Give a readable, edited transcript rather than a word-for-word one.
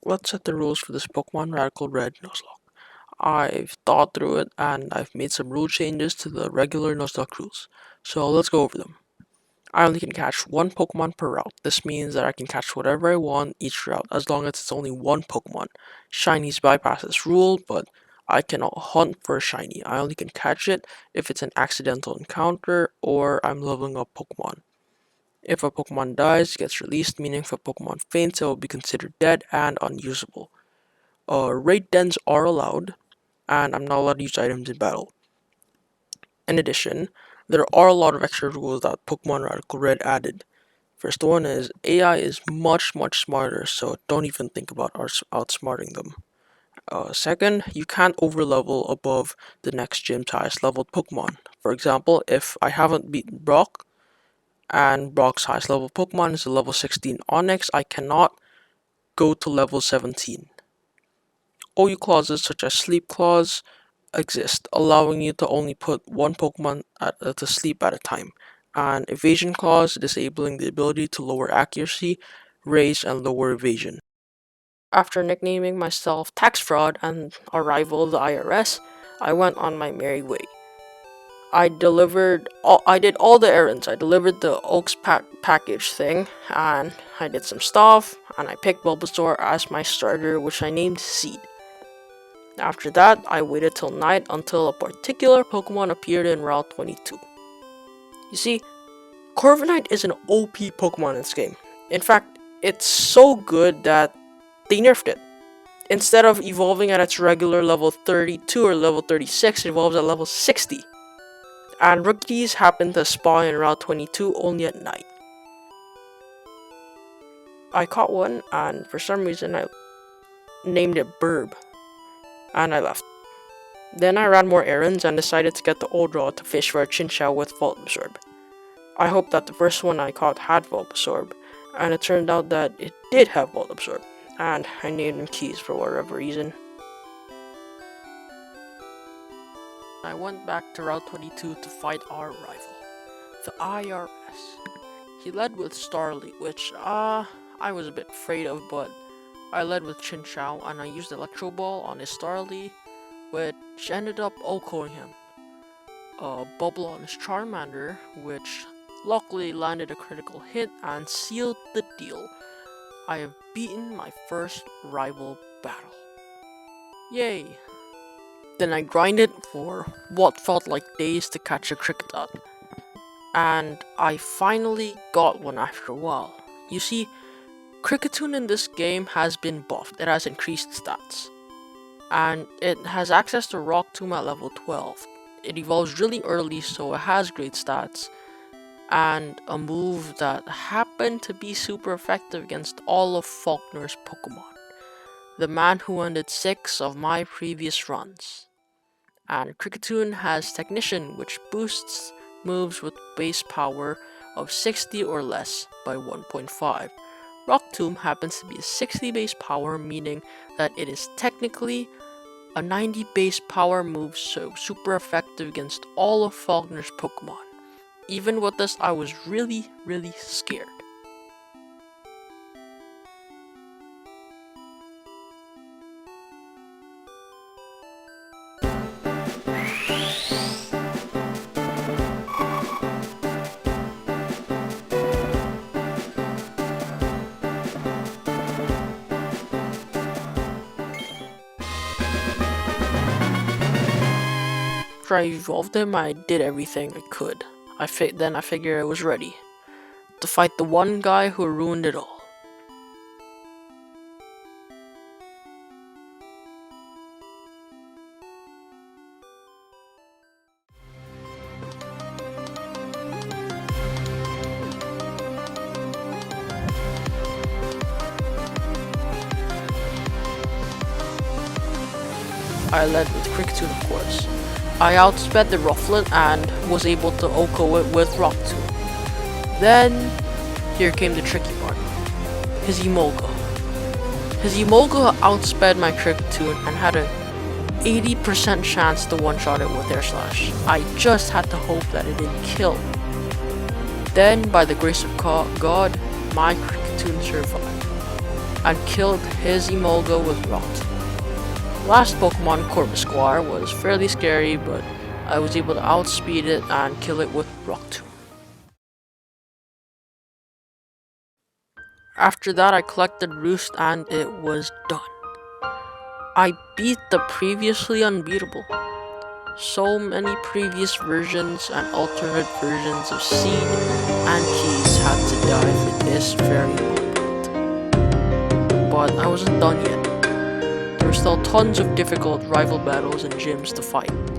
let's set the rules for this Pokemon Red Nuzlocke. I've thought through it and I've made some rule changes to the regular Nuzlocke rules. So let's go over them. I only can catch one Pokemon per route. This means that I can catch whatever I want each route as long as it's only one Pokemon. Shinies bypass this rule, but I cannot hunt for a shiny. I only can catch it if it's an accidental encounter or I'm leveling up Pokemon. If a Pokemon dies, it gets released, meaning if a Pokemon faints, it will be considered dead and unusable. Raid dens are allowed, and I'm not allowed to use items in battle. In addition, there are a lot of extra rules that Pokemon Red added. First one is AI is much smarter, so don't even think about outsmarting them. Second, you can't overlevel above the next gym's highest leveled Pokemon. For example, if I haven't beaten Brock, and Brock's highest level Pokemon is a level 16 Onix, I cannot go to level 17. OU clauses such as sleep clause exist, allowing you to only put one Pokemon to sleep at a time, and evasion clause disabling the ability to lower accuracy, raise, and lower evasion. After nicknaming myself Tax Fraud and a rival the IRS, I went on my merry way. I did all the errands. I delivered the Oaks package thing, and I did some stuff, and I picked Bulbasaur as my starter, which I named Seed. After that, I waited till night until a particular Pokemon appeared in Route 22. You see, Corviknight is an OP Pokemon in this game. In fact, it's so good that they nerfed it. Instead of evolving at its regular level 32 or level 36, it evolves at level 60. And rookies happen to spawn in Route 22 only at night. I caught one, and for some reason I named it Burb, and I left. Then I ran more errands and decided to get the old draw to fish for a Chinchou with Volt Absorb. I hoped that the first one I caught had Volt Absorb, and it turned out that it did have Volt Absorb, and I named him Keys for whatever reason. I went back to Route 22 to fight our rival, the IRS. He led with Starly, which, I was a bit afraid of, but I led with Chinchou, and I used Electro Ball on his Starly, which ended up OHKOing him. Bubble on his Charmander, which luckily landed a critical hit and sealed the deal. I have beaten my first rival battle. Yay! Then I grinded for what felt like days to catch a Kricketot. And I finally got one after a while. You see, Kricketune in this game has been buffed. It has increased stats. And it has access to Rock Tomb at level 12. It evolves really early, so it has great stats. And a move that happened to be super effective against all of Falkner's Pokemon. The man who ended 6 of my previous runs. And Kricketune has Technician, which boosts moves with base power of 60 or less by 1.5. Rock Tomb happens to be a 60 base power, meaning that it is technically a 90 base power move, so super effective against all of Falkner's Pokemon. Even with this, I was really scared. After I evolved him, I did everything I could. Then I figured I was ready to fight the one guy who ruined it all. I led with Kricketune, of course. I outsped the Rufflet and was able to OHKO it with Rock Tomb. Then, here came the tricky part. His Emolga. His Emolga outsped my Kricketune and had a 80% chance to one-shot it with Air Slash. I just had to hope that it didn't kill. Then, by the grace of God, my Kricketune survived. and killed his Emolga with Rock Tomb. Last Pokemon, Corvisquire, was fairly scary, but I was able to outspeed it and kill it with Rock Tomb. After that, I collected Roost and it was done. I beat the previously unbeatable. So many previous versions and alternate versions of Seed and Keys had to die for this very moment. But I wasn't done yet. There were still tons of difficult rival battles and gyms to fight.